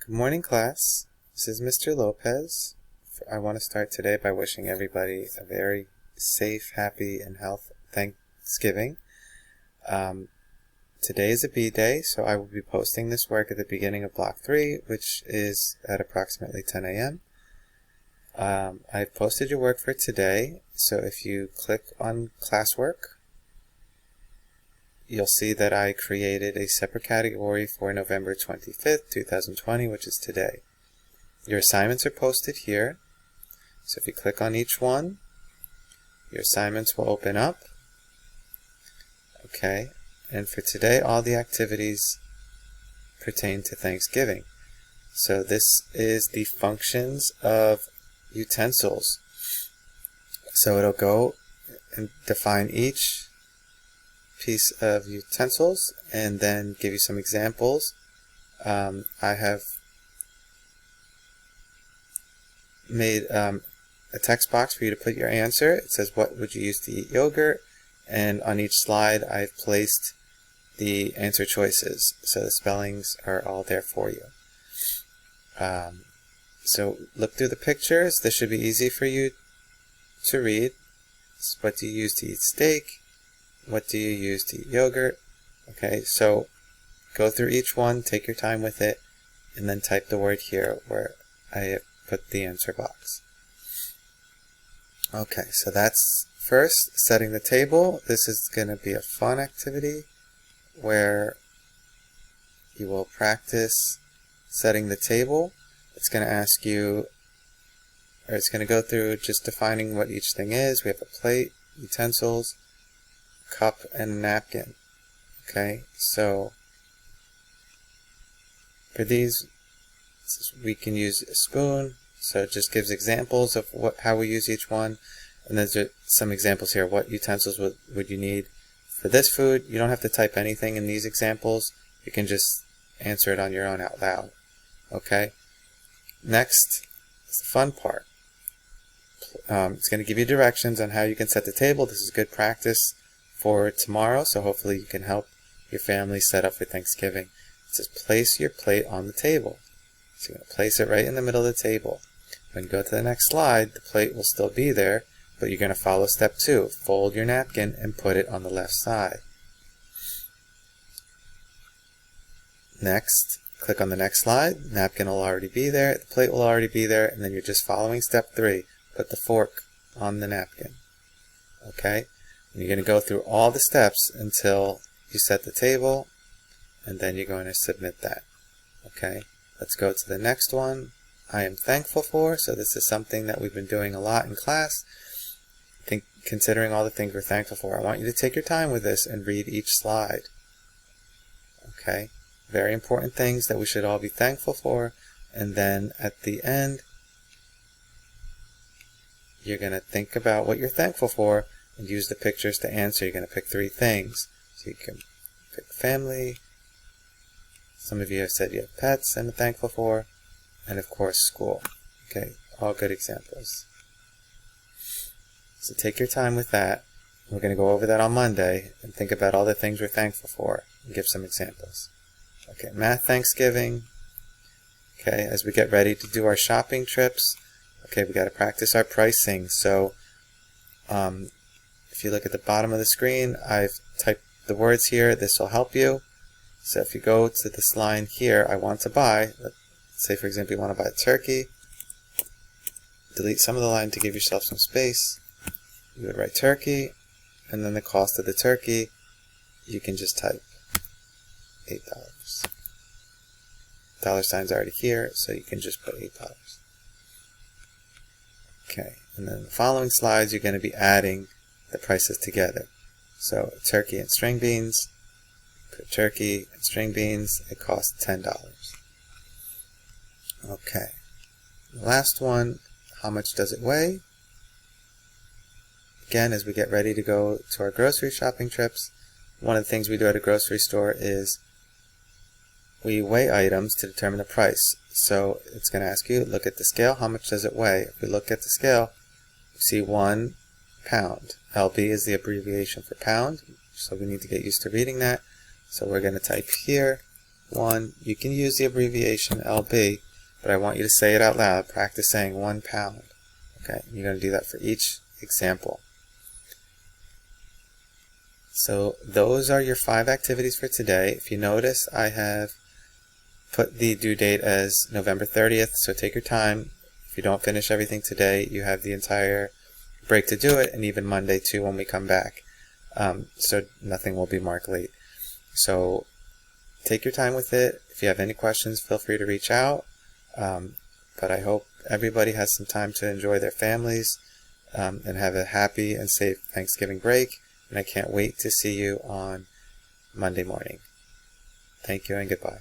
Good morning, class. This is Mr. Lopez. I want to start today by wishing everybody a very safe, happy, and healthy Thanksgiving. Today is a B day, so I will be posting this work at the beginning of Block 3, which is at approximately 10 a.m. I've posted your work for today, so if you click on classwork, you'll see that I created a separate category for November 25th, 2020, which is today. Your assignments are posted here, so if you click on each one, your assignments will open up. Okay, and for today, all the activities pertain to Thanksgiving. So this is the functions of utensils. So it'll go and define each piece of utensils and then give you some examples. I have made a text box for you to put your answer. It says, what would you use to eat yogurt? And on each slide I've placed the answer choices, so the spellings are all there for you. So look through the pictures. This should be easy for you to read. What do you use to eat steak? What do you use to eat yogurt? Okay, so go through each one, take your time with it, and then type the word here where I have put the answer box. Okay, so that's first, setting the table. This is going to be a fun activity where you will practice setting the table. It's going to ask you, or it's going to go through just defining what each thing is. We have a plate, utensils, cup, and a napkin. Okay, so for these, we can use a spoon, so it just gives examples of how we use each one. And there's some examples here. What utensils would you need for this food? You don't have to type anything in these examples. You can just answer it on your own out loud. Okay, next is the fun part. It's going to give you directions on how you can set the table. This is good practice for tomorrow, so hopefully you can help your family set up for Thanksgiving. It says place your plate on the table. So you're going to place it right in the middle of the table. When you go to the next slide, the plate will still be there, but you're going to follow step 2. Fold your napkin and put it on the left side. Next, click on the next slide. Napkin will already be there, the plate will already be there, and then you're just following step 3. Put the fork on the napkin. Okay? And you're going to go through all the steps until you set the table, and then you're going to submit that. Okay? Let's go to the next one. I am thankful for. So this is something that we've been doing a lot in class. Considering all the things we're thankful for. I want you to take your time with this and read each slide. Okay? Very important things that we should all be thankful for. And then at the end, you're going to think about what you're thankful for and use the pictures to answer. You're going to pick 3 things. So you can pick family. Some of you have said you have pets and are thankful for. And of course, school. Okay, all good examples. So take your time with that. We're going to go over that on Monday and think about all the things we're thankful for and give some examples. Okay, math Thanksgiving. Okay, as we get ready to do our shopping trips, okay, we got to practice our pricing. So if you look at the bottom of the screen, I've typed the words here. This will help you. So if you go to this line here, I want to buy, let's say for example you want to buy a turkey, delete some of the line to give yourself some space. You would write turkey, and then the cost of the turkey, you can just type $8. Dollar sign's already here, so you can just put $8. Okay, and then the following slides, you're going to be adding the prices together. So turkey and string beans, put turkey and string beans, it costs $10. Okay, the last one, how much does it weigh? Again, as we get ready to go to our grocery shopping trips, one of the things we do at a grocery store is we weigh items to determine the price. So it's going to ask you, look at the scale, how much does it weigh? If we look at the scale, we see 1 pound. LB is the abbreviation for pound, so we need to get used to reading that. So we're going to type here 1, you can use the abbreviation LB, but I want you to say it out loud. Practice saying 1 pound. Okay, you're going to do that for each example. So those are your 5 activities for today. If you notice, I have put the due date as November 30th, so take your time. If you don't finish everything today, you have the entire break to do it, and even Monday too when we come back. So nothing will be marked late. So take your time with it. If you have any questions, feel free to reach out. But I hope everybody has some time to enjoy their families and have a happy and safe Thanksgiving break. And I can't wait to see you on Monday morning. Thank you and goodbye.